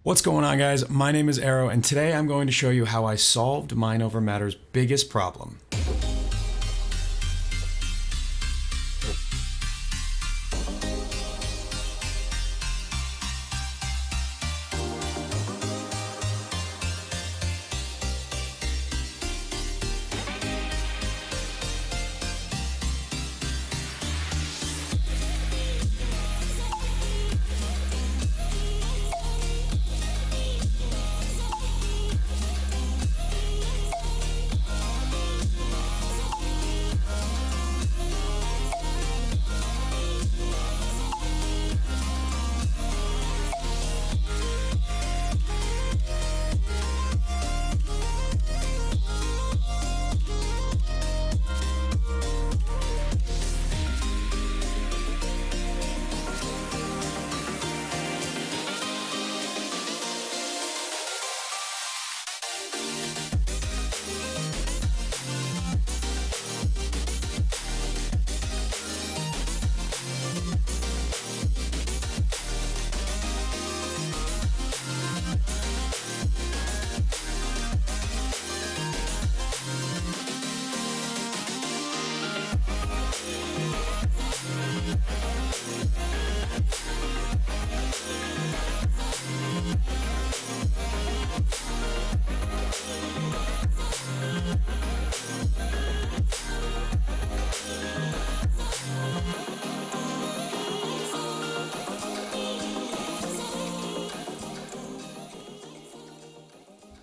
What's going on, guys? My name is Arrow, and today I'm going to show you how I solved Mind Over Matter's biggest problem.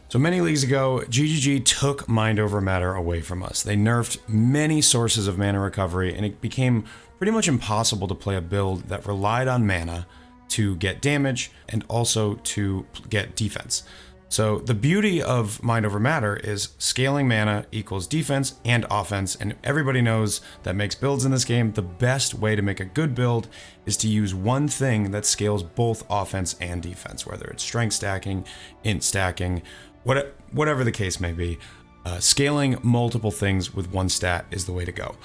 So many leagues ago, GGG took Mind Over Matter away from us. They nerfed many sources of mana recovery, and it became pretty much impossible to play a build that relied on mana to get damage and also to get defense. So the beauty of Mind Over Matter is scaling mana equals defense and offense, and everybody knows that makes builds in this game. The best way to make a good build is to use one thing that scales both offense and defense, whether it's strength stacking, int stacking, whatever the case may be. Scaling multiple things with one stat is the way to go.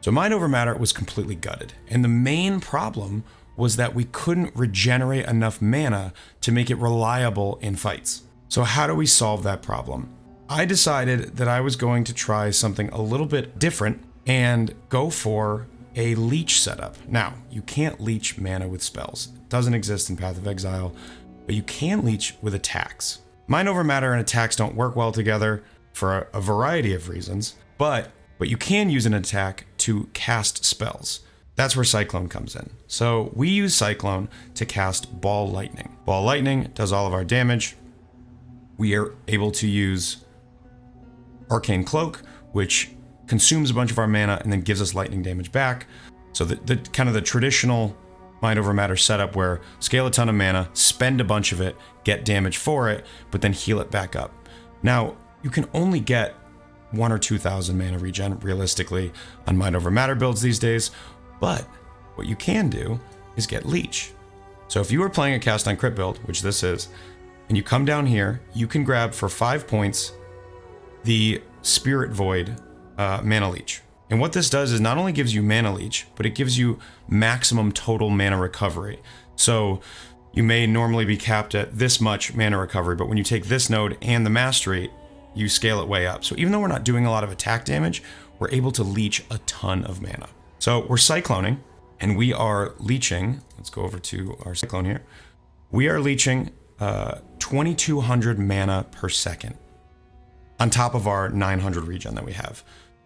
So Mind Over Matter was completely gutted, and the main problem was that we couldn't regenerate enough mana to make it reliable in fights. So how do we solve that problem? I decided that I was going to try something a little bit different and go for a leech setup. Now, you can't leech mana with spells. It doesn't exist in Path of Exile, but you can leech with attacks. Mind Over Matter and attacks don't work well together for a variety of reasons, but you can use an attack to cast spells. That's where Cyclone comes in. So we use Cyclone to cast Ball Lightning. Ball Lightning does all of our damage. We are able to use Arcane Cloak, which consumes a bunch of our mana and then gives us lightning damage back. So the kind of the traditional Mind Over Matter setup where scale a ton of mana, spend a bunch of it, get damage for it, but then heal it back up. Now, you can only get 1,000 or 2,000 mana regen realistically on Mind Over Matter builds these days, but what you can do is get Leech. So if you are playing a cast on crit build, which this is, and you come down here, you can grab for 5 points the Spirit Void Mana Leech. And what this does is not only gives you Mana Leech, but it gives you maximum total mana recovery. So you may normally be capped at this much mana recovery, but when you take this node and the mastery, you scale it way up. So even though we're not doing a lot of attack damage, we're able to leech a ton of mana. So we're cycloning, and we are leeching. Let's go over to our cyclone here. We are leeching 2,200 mana per second on top of our 900 regen that we have.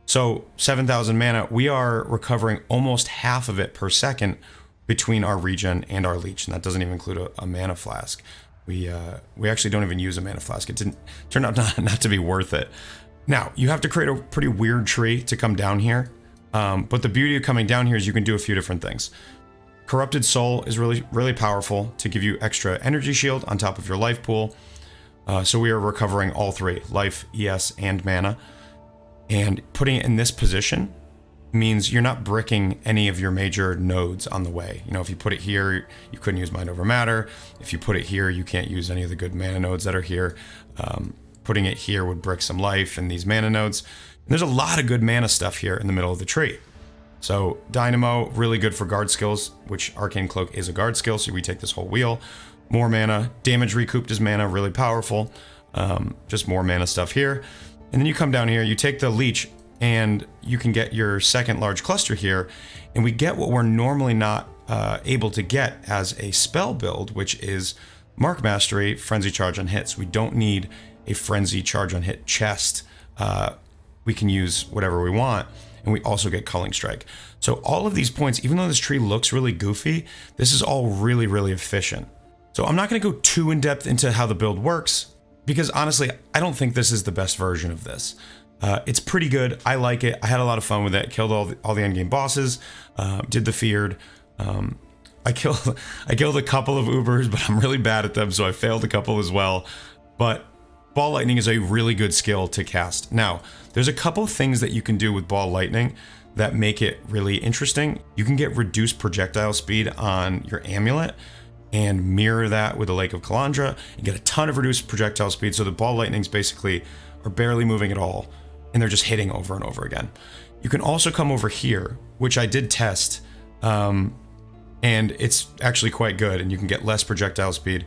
So 7,000 mana, we are recovering almost half of it per second between our regen and our leech, and that doesn't even include a mana flask. We actually don't even use a mana flask. It didn't turn out not to be worth it. Now, you have to create a pretty weird tree to come down here, but the beauty of coming down here is you can do a few different things. Corrupted Soul is really powerful to give you extra energy shield on top of your life pool. So we are recovering all three, life, ES, and mana. And putting it in this position means you're not bricking any of your major nodes on the way. You know, if you put it here, you couldn't use Mind Over Matter. If you put it here, you can't use any of the good mana nodes that are here. Putting it here would brick some life and these mana nodes. And there's a lot of good mana stuff here in the middle of the tree. So Dynamo, really good for guard skills, which Arcane Cloak is a guard skill, so we take this whole wheel. more mana, damage recouped as mana, really powerful. Just more mana stuff here. And then you come down here, you take the leech, and you can get your second large cluster here, and we get what we're normally not able to get as a spell build, which is Mark Mastery, Frenzy Charge on hits. We don't need a Frenzy Charge on hit chest. We can use whatever we want, and we also get Culling Strike. So all of these points, even though this tree looks really goofy, this is all really, really efficient. So I'm not going to go too in depth into how the build works, because honestly, I don't think this is the best version of this. It's pretty good. I like it. I had a lot of fun with it. Killed all the endgame bosses. Did the feared. I killed a couple of Ubers, but I'm really bad at them, so I failed a couple as well. But Ball Lightning is a really good skill to cast. Now, there's a couple things that you can do with Ball Lightning that make it really interesting. You can get reduced projectile speed on your amulet and mirror that with the Lake of Kalandra and get a ton of reduced projectile speed. So the Ball Lightnings basically are barely moving at all, and they're just hitting over and over again. You can also come over here, which I did test, and it's actually quite good, and you can get less projectile speed.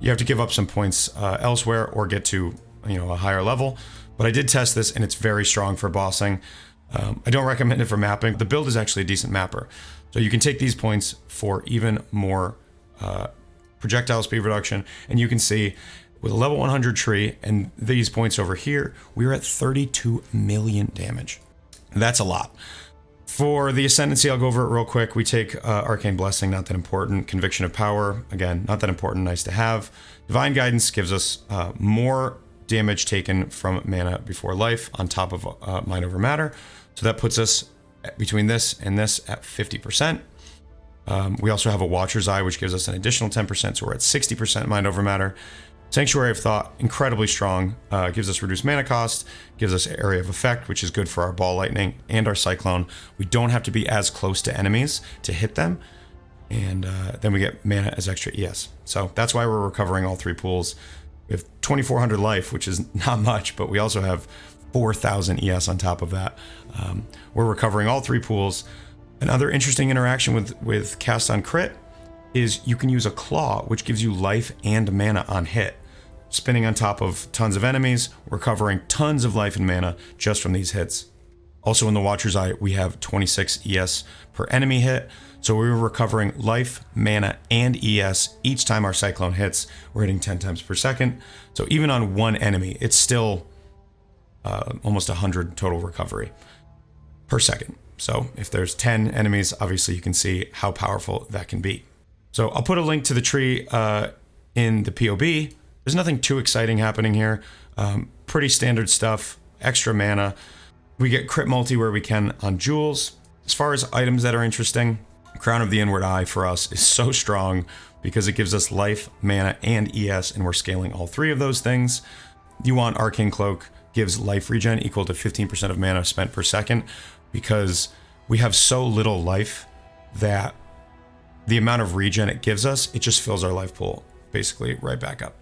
You have to give up some points elsewhere or get to, a higher level, but I did test this, and it's very strong for bossing. I don't recommend it for mapping. The build is actually a decent mapper. So you can take these points for even more projectile speed reduction, and you can see with a level 100 tree and these points over here, we're at 32 million damage. That's a lot. For the Ascendancy, I'll go over it real quick. We take Arcane Blessing, not that important. Conviction of Power, again, not that important, nice to have. Divine Guidance gives us more damage taken from mana before life on top of Mind Over Matter. So that puts us between this and this at 50%. We also have a Watcher's Eye, which gives us an additional 10%, so we're at 60% Mind Over Matter. Sanctuary of Thought, incredibly strong, gives us reduced mana cost, gives us Area of Effect, which is good for our Ball Lightning and our Cyclone. We don't have to be as close to enemies to hit them, and then we get mana as extra ES. So that's why we're recovering all three pools. We have 2,400 life, which is not much, but we also have 4,000 ES on top of that. We're recovering all three pools. Another interesting interaction with Cast on Crit is you can use a Claw, which gives you life and mana on hit. Spinning on top of tons of enemies, recovering tons of life and mana just from these hits. Also in the Watcher's Eye, we have 26 ES per enemy hit, so we're recovering life, mana, and ES each time our Cyclone hits. We're hitting 10 times per second, so even on one enemy, it's still almost 100 total recovery per second. So if there's 10 enemies, obviously you can see how powerful that can be. So I'll put a link to the tree in the POB. There's nothing too exciting happening here. Pretty standard stuff, extra mana. We get crit multi where we can on jewels. As far as items that are interesting, Crown of the Inward Eye for us is so strong because it gives us life, mana, and ES, and we're scaling all three of those things. You want Arcane Cloak, gives life regen equal to 15% of mana spent per second, because we have so little life that the amount of regen it gives us, it just fills our life pool basically right back up.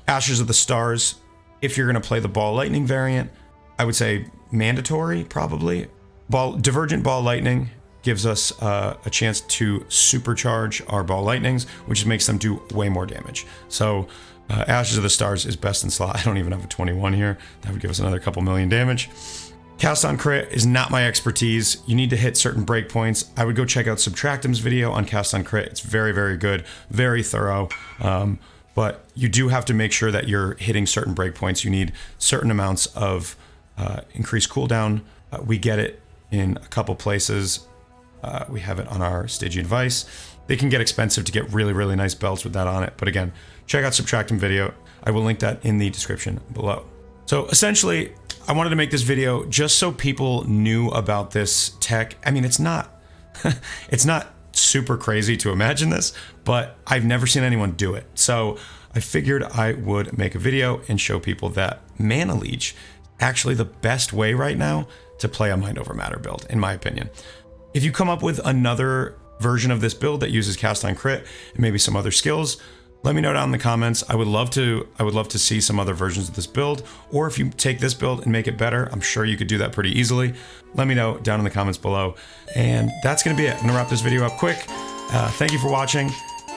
Ashes of the Stars, if you're going to play the Ball Lightning variant, I would say mandatory, probably. Divergent Ball Lightning gives us a chance to supercharge our Ball Lightnings, which makes them do way more damage. So Ashes of the Stars is best in slot. I don't even have a 21 here. That would give us another couple million damage. Cast on Crit is not my expertise. You need to hit certain breakpoints. I would go check out Subractem's video on Cast on Crit. It's very, very good, very thorough. But you do have to make sure that you're hitting certain breakpoints. You need certain amounts of increased cooldown. We get it in a couple places. We have it on our Stygian Vice. They can get expensive to get really, really nice belts with that on it. But again, check out Subractem video. I will link that in the description below. So essentially, I wanted to make this video just so people knew about this tech. I mean, it's not super crazy to imagine this, but I've never seen anyone do it. So I figured I would make a video and show people that Mana Leech is actually the best way right now to play a Mind Over Matter build, in my opinion. If you come up with another version of this build that uses Cast on Crit and maybe some other skills, let me know down in the comments. I would love to see some other versions of this build, or if you take this build and make it better, I'm sure you could do that pretty easily. Let me know down in the comments below. And that's gonna be it. I'm gonna wrap this video up quick. Thank you for watching,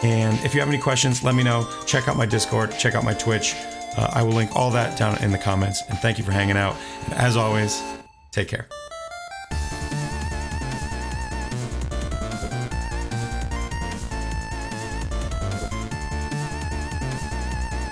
And if you have any questions, let me know. Check out my Discord, check out my Twitch. I will link all that down in the comments. And thank you for hanging out. And as always, take care.